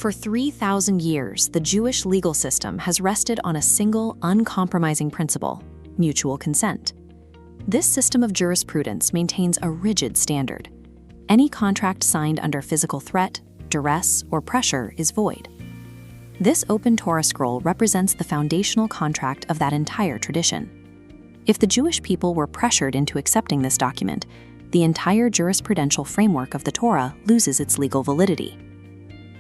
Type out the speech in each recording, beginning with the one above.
For 3,000 years, the Jewish legal system has rested on a single, uncompromising principle: mutual consent. This system of jurisprudence maintains a rigid standard. Any contract signed under physical threat, duress, or pressure is void. This open Torah scroll represents the foundational contract of that entire tradition. If the Jewish people were pressured into accepting this document, the entire jurisprudential framework of the Torah loses its legal validity.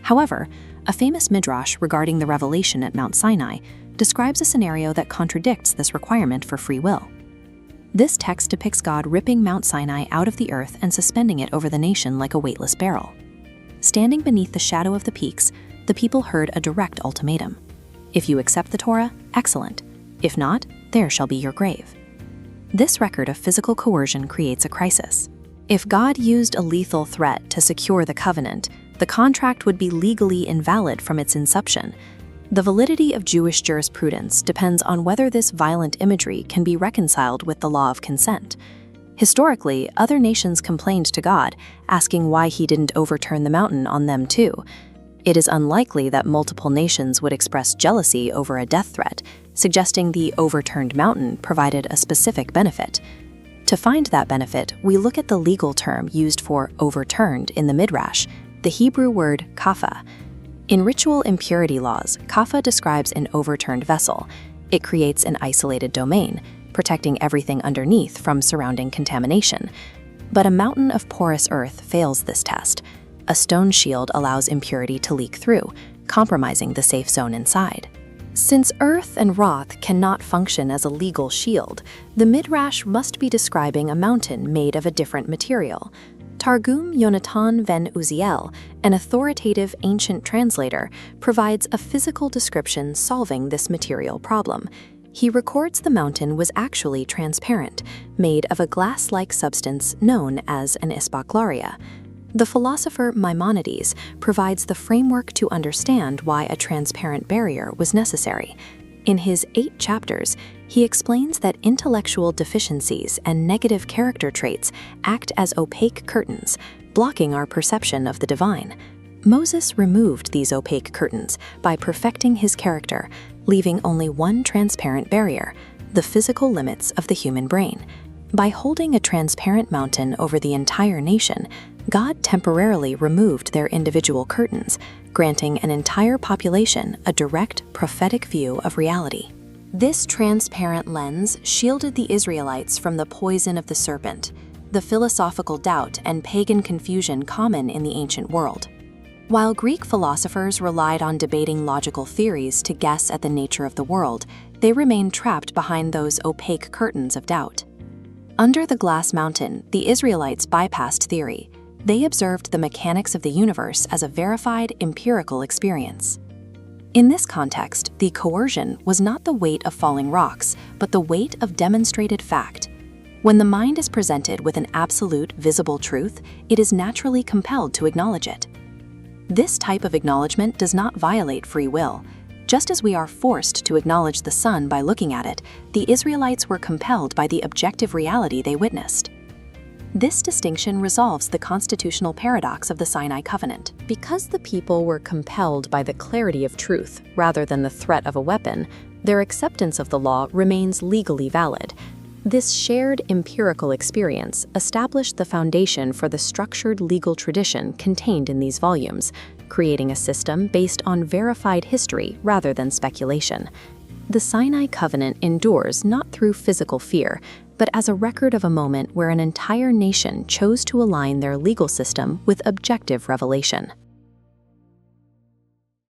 However, a famous Midrash regarding the revelation at Mount Sinai describes a scenario that contradicts this requirement for free will. This text depicts God ripping Mount Sinai out of the earth and suspending it over the nation like a weightless barrel. Standing beneath the shadow of the peaks, the people heard a direct ultimatum. If you accept the Torah, excellent. If not, there shall be your grave. This record of physical coercion creates a crisis. If God used a lethal threat to secure the covenant, the contract would be legally invalid from its inception. The validity of Jewish jurisprudence depends on whether this violent imagery can be reconciled with the law of consent. Historically, other nations complained to God, asking why he didn't overturn the mountain on them too. It is unlikely that multiple nations would express jealousy over a death threat, suggesting the overturned mountain provided a specific benefit. To find that benefit, we look at the legal term used for overturned in the Midrash, the Hebrew word kapha. In ritual impurity laws, kapha describes an overturned vessel. It creates an isolated domain, protecting everything underneath from surrounding contamination. But a mountain of porous earth fails this test. A stone shield allows impurity to leak through, compromising the safe zone inside. Since earth and rock cannot function as a legal shield, the Midrash must be describing a mountain made of a different material. Targum Yonatan ben Uziel, an authoritative ancient translator, provides a physical description solving this material problem. He records the mountain was actually transparent, made of a glass-like substance known as an ispaklaria. The philosopher Maimonides provides the framework to understand why a transparent barrier was necessary. In his 8 chapters, he explains that intellectual deficiencies and negative character traits act as opaque curtains, blocking our perception of the divine. Moses removed these opaque curtains by perfecting his character, leaving only one transparent barrier: the physical limits of the human brain. By holding a transparent mountain over the entire nation, God temporarily removed their individual curtains, granting an entire population a direct prophetic view of reality. This transparent lens shielded the Israelites from the poison of the serpent, the philosophical doubt and pagan confusion common in the ancient world. While Greek philosophers relied on debating logical theories to guess at the nature of the world, they remained trapped behind those opaque curtains of doubt. Under the glass mountain, the Israelites bypassed theory. They observed the mechanics of the universe as a verified empirical experience. In this context, the coercion was not the weight of falling rocks, but the weight of demonstrated fact. When the mind is presented with an absolute, visible truth, it is naturally compelled to acknowledge it. This type of acknowledgement does not violate free will. Just as we are forced to acknowledge the sun by looking at it, the Israelites were compelled by the objective reality they witnessed. This distinction resolves the constitutional paradox of the Sinai covenant. Because the people were compelled by the clarity of truth rather than the threat of a weapon, their acceptance of the law remains legally valid. This shared empirical experience established the foundation for the structured legal tradition contained in these volumes, creating a system based on verified history rather than speculation. The Sinai covenant endures not through physical fear, but as a record of a moment where an entire nation chose to align their legal system with objective revelation.